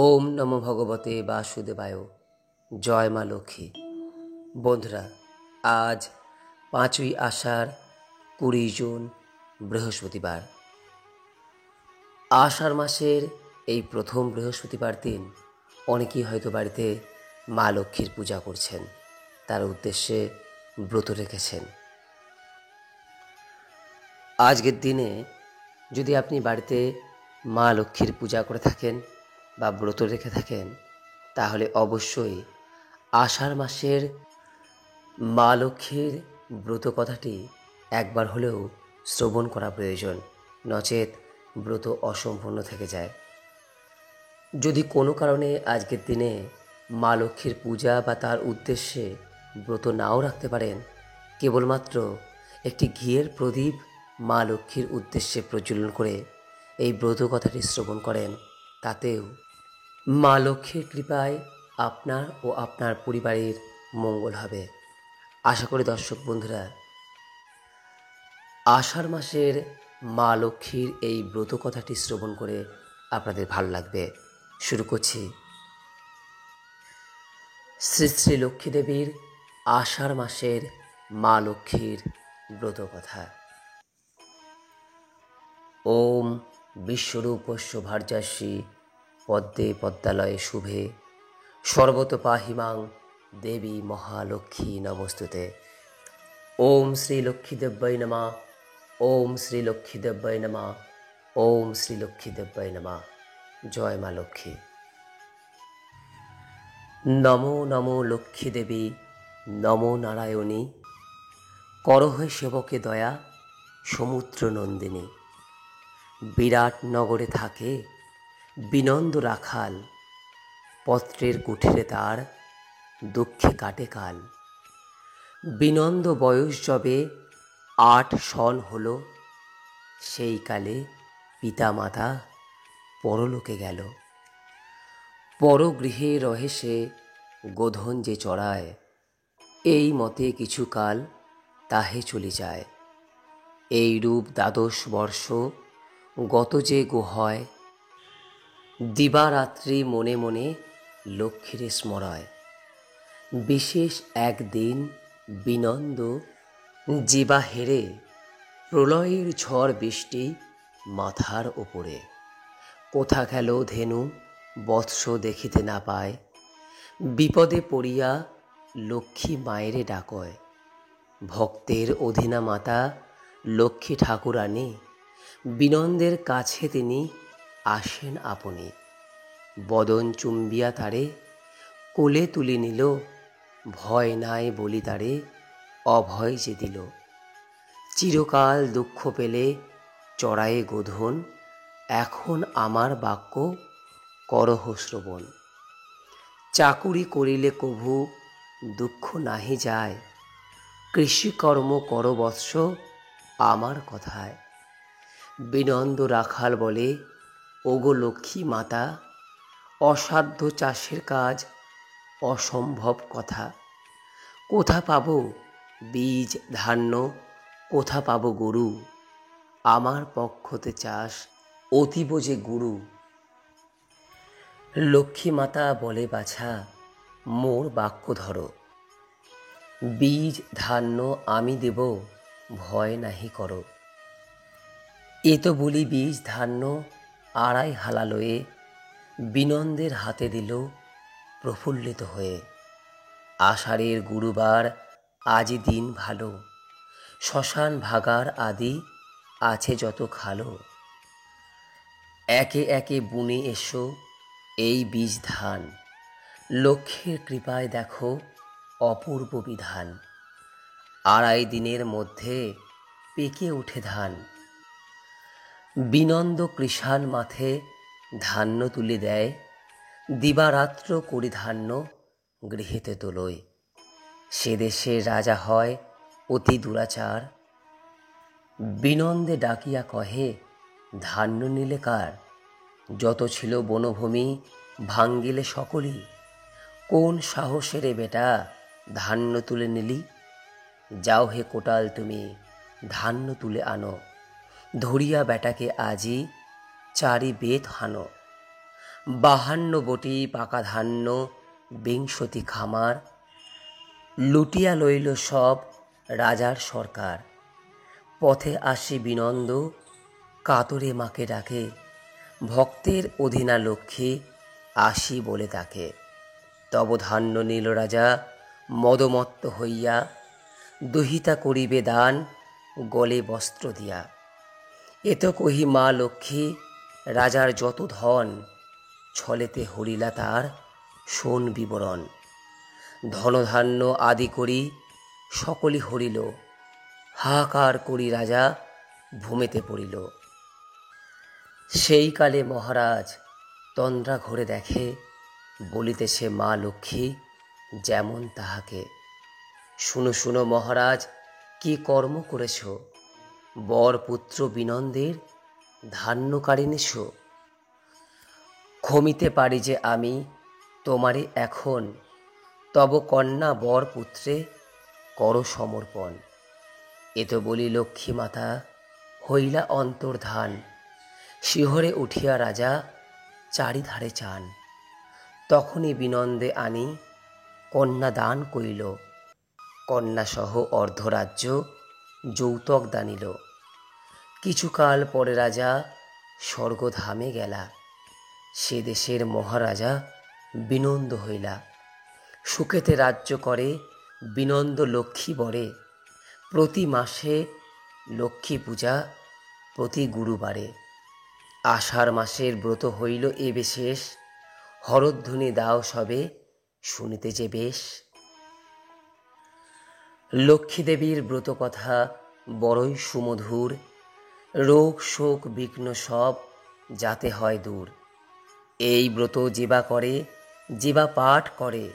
ওম নমো ভগবতে বাসুদেবায়। জয় মা লক্ষ্মী। বন্ধুরা, আজ 5ই আষাঢ় 20 জুন বৃহস্পতিবার। আষাঢ় মাসের এই প্রথম বৃহস্পতিবার দিন অনেকেই হয়তো বাড়িতে মা লক্ষ্মীর পূজা করছেন, তার উদ্দেশ্যে ব্রত রেখেছেন। আজকের দিনে যদি আপনি বাড়িতে মা লক্ষ্মীর পূজা করে থাকেন বা ব্রত রেখে থাকেন, তাহলে অবশ্যই আষাঢ় মাসের মা লক্ষ্মীর ব্রত কথাটি একবার হলেও শ্রবণ করা প্রয়োজন, নচেত ব্রত অসম্পূর্ণ থেকে যায়। যদি কোনো কারণে আজকের দিনে মা লক্ষ্মীর পূজা বা তার উদ্দেশ্যে ব্রত নাও রাখতে পারেন, কেবলমাত্র একটি ঘিয়ের প্রদীপ মা লক্ষ্মীর উদ্দেশ্যে প্রজ্বলন করে এই ব্রত কথাটি শ্রবণ করেন, তাতেও মা লক্ষ্মীর কৃপায় আপনার ও আপনার পরিবারের মঙ্গল হবে। আশা করি দর্শক বন্ধুরা, আষাঢ় মাসের মা লক্ষ্মীর এই ব্রত কথাটি শ্রবণ করে আপনাদের ভালো লাগবে। শুরু করছি। শ্রী শ্রী লক্ষ্মী দেবীর আষাঢ় মাসের মা লক্ষ্মীর ব্রত কথা। ওম বিশ্বরূপস্য ভার্যাস্যি পদ্মে পদ্মালয়ে শুভে সর্বতোপাহিমাং দেবী মহালক্ষ্মী নমস্তুতে। ওম শ্রী লক্ষ্মী দেব্যৈ নমঃ। ওম শ্রী লক্ষ্মী দেব্যৈ নমঃ। ওম শ্রী লক্ষ্মী দেব্যৈ নমঃ। জয় মা লক্ষ্মী। নমো নমো লক্ষ্মী দেবী, নমো নারায়ণী, করহে সেবকে দয়া সমুদ্র নন্দিনী। বিরাট নগরে থাকে বিনন্দ রাখাল, পত্রের কুঠিরে তার দুঃখে কাটে কাল। বিনন্দ বয়স যবে 8 সন হল, সেই কালে পিতা মাতা পরলোকে গেল। পরগৃহে রহে সে গোধন যে চড়ায়, এই মতে কিছুকাল তাহে চলে যায়। এইরূপ 12 বর্ষ গত যে গোহয়, দিবারাত্রি মনে মনে লক্ষ্মীরে স্মরায়। বিশেষ একদিন বিনন্দ জীবা হেরে, প্রলয়ের ঝড় বৃষ্টি মাথার ওপরে। কোথা গেল ধেনু বৎস দেখিতে না পায়, বিপদে পড়িয়া লক্ষ্মী মায়েরে ডাকয়। ভক্তের অধীনা মাতা লক্ষ্মী ঠাকুরানী, বিনন্দের কাছে তিনি আসেন আপনি। বদন চুম্বিয়া তারে কোলে তুলে নিল, ভয় নাই বলি তারে অভয় যে দিল। চিরকাল দুঃখ পেলে চড়ায়ে গোধন, এখন আমার বাক্য করহ শ্রবণ। চাকুরি করিলে কভু দুঃখ নাহি যায়, কৃষিকর্ম কর বৎস আমার কথায়। বিনন্দ রাখাল বলে, ওগো লক্ষ্মী মাতা, অসাধ্য চাষের কাজ অসম্ভব কথা। কোথা পাবো বীজ ধান্য, কোথা পাবো গরু, আমার পক্ষতে চাষ অতীব যে গুরু। লক্ষ্মী মাতা বলে, বাছা মোর বাক্য ধরো, বীজ ধান্য আমি দেব ভয় নাহি করো। এ তো বলি বীজ ধান্য 2.5 হালা লয়ে, বিনন্দের হাতে দিল প্রফুল্লিত হয়ে। আষাঢ়ের গুরুবার আজি দিন ভালো, শ্মশান ভাগার আদি আছে যত খালো। একে একে বুনে এসো এই বীজ ধান, লক্ষ্মীর কৃপায় দেখো অপূর্ব বিধান। 2.5 দিনের মধ্যে পেকে উঠে ধান, বিনন্দ কৃষাণ মাথে ধান্য তুলে দেয়। দিবারাত্র করি ধান্য গৃহেতে তোলয়। সে দেশের রাজা হয় অতি দুরাচার, বিনন্দে ডাকিয়া কহে ধান্য নিলে কার। যত ছিল বনভূমি ভাঙ্গিলে সকলি, কোন সাহসেরে বেটা ধান্য তুলে নিলি। যাও হে কোটাল তুমি ধান্য তুলে আনো, ধরিয়া বেটাকে আজি চারি বেত হানো। 52 বটি পাকা ধান্য, 20 খামার, লুটিয়া লইল সব রাজার সরকার। পথে আসি বিনন্দ, কাতরে মাকে ডাকে, ভক্তের অধীনা লক্ষ্মী আসি বলে তাকে। তব ধান্য নীল রাজা মদমত্ত হইয়া, দহিতা করিবে দান গলে বস্ত্র দিয়া। এত কহি মা লক্ষ্মী রাজার যত ধন, ছলেতে হরিলা তার শোন বিবরণ। ধনধান্য আদি করি সকলই হরিল, হাহাকার করি রাজা ভূমিতে পড়িল। সেই কালে মহারাজ তন্দ্রা ঘরে দেখে, বলিতেছে মা লক্ষ্মী যেমন তাহাকে। শুনো শুনো মহারাজ কি কর্ম করেছ, বর পুত্র বিনন্দের ধান্য কাড়ি নিছ। ক্ষমিতে পারি যে আমি তোমারে এখন, তব কন্যা বর পুত্রে কর সমর্পণ। এ তো বলি লক্ষ্মী মাতা হইলা অন্তর্ধান, শিহরে উঠিয়া রাজা চারিধারে চান। তখনই বিনন্দে আনি কন্যা দান কইল, কন্যাসহ অর্ধরাজ্য যৌতুক দানিল। কিছুকাল পরে রাজা স্বর্গধামে গেলা, সে দেশের মহারাজা বিনন্দ হইলা। সুখেতে রাজ্য করে বিনন্দ লক্ষ্মী বরে, প্রতি মাসে লক্ষ্মী পূজা প্রতি গুরুবারে। আষাঢ় মাসের ব্রত হইল এ বিশেষ, হরধ্বনি দাও সবে শুনিতে যে বেশ। লক্ষ্মী দেবীর ব্রত কথা বড়ই সুমধুর, রোগ শোক বিঘ্ন সব যাতে হয় দূর। এই ব্রত যেবা করে, যেবা পাঠ করে,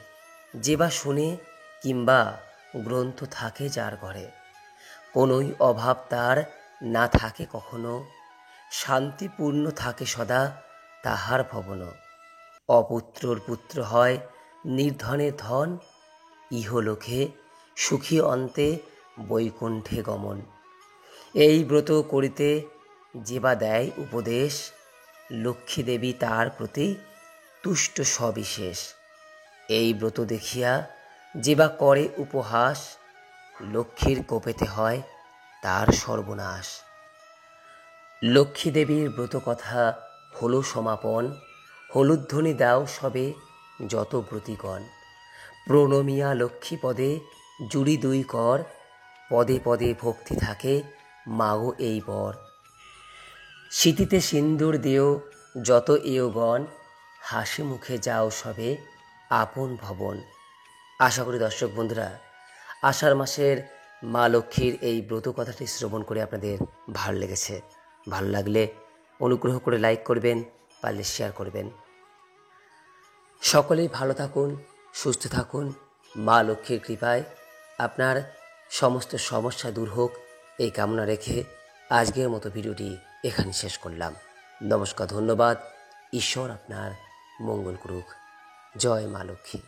যেবা শুনে কিংবা গ্রন্থ থাকে যার ঘরে, কোনোই অভাব তার না থাকে কখনো, শান্তিপূর্ণ থাকে সদা তাহার ভবন। অপুত্রর পুত্র হয় নির্ধনের ধন, ইহলোকে সুখী অন্তে বৈকুণ্ঠে গমন। এই ব্রত করিতে যেবা দেয় উপদেশ, লক্ষ্মী দেবী তার প্রতি তুষ্ট সবিশেষ। এই ব্রত দেখিয়া যেবা করে উপহাস, লক্ষ্মীর কোপেতে হয় তার সর্বনাশ। লক্ষ্মী দেবীর ব্রত কথা হলো সমাপন, হলুধ্বনি দাও সবে যত ব্রতিগণ। প্রণমিয়া লক্ষ্মী পদে জুড়ি দুই কর, পদে পদে ভক্তি থাকে মাগো এই বর। স্মৃতিতে সিন্দুর দিও যত এওগণ, হাসি মুখে যাও সবে আপন ভবন। আশা করি দর্শক বন্ধুরা আষাঢ় মাসের মা লক্ষ্মীর এই ব্রত কথাটি শ্রবণ করে আপনাদের ভালো লেগেছে। ভালো লাগলে অনুগ্রহ করে লাইক করবেন, পারলে শেয়ার করবেন। সকলেই ভালো থাকুন, সুস্থ থাকুন। মা লক্ষ্মীর কৃপায় আপনার সমস্ত সমস্যা দূর হোক এই কামনা রেখে আজকের মতো ভিডিওটি এখানে শেষ করলাম। নমস্কার, ধন্যবাদ। ঈশ্বর আপনার মঙ্গল করুক। জয় মা লক্ষ্মী।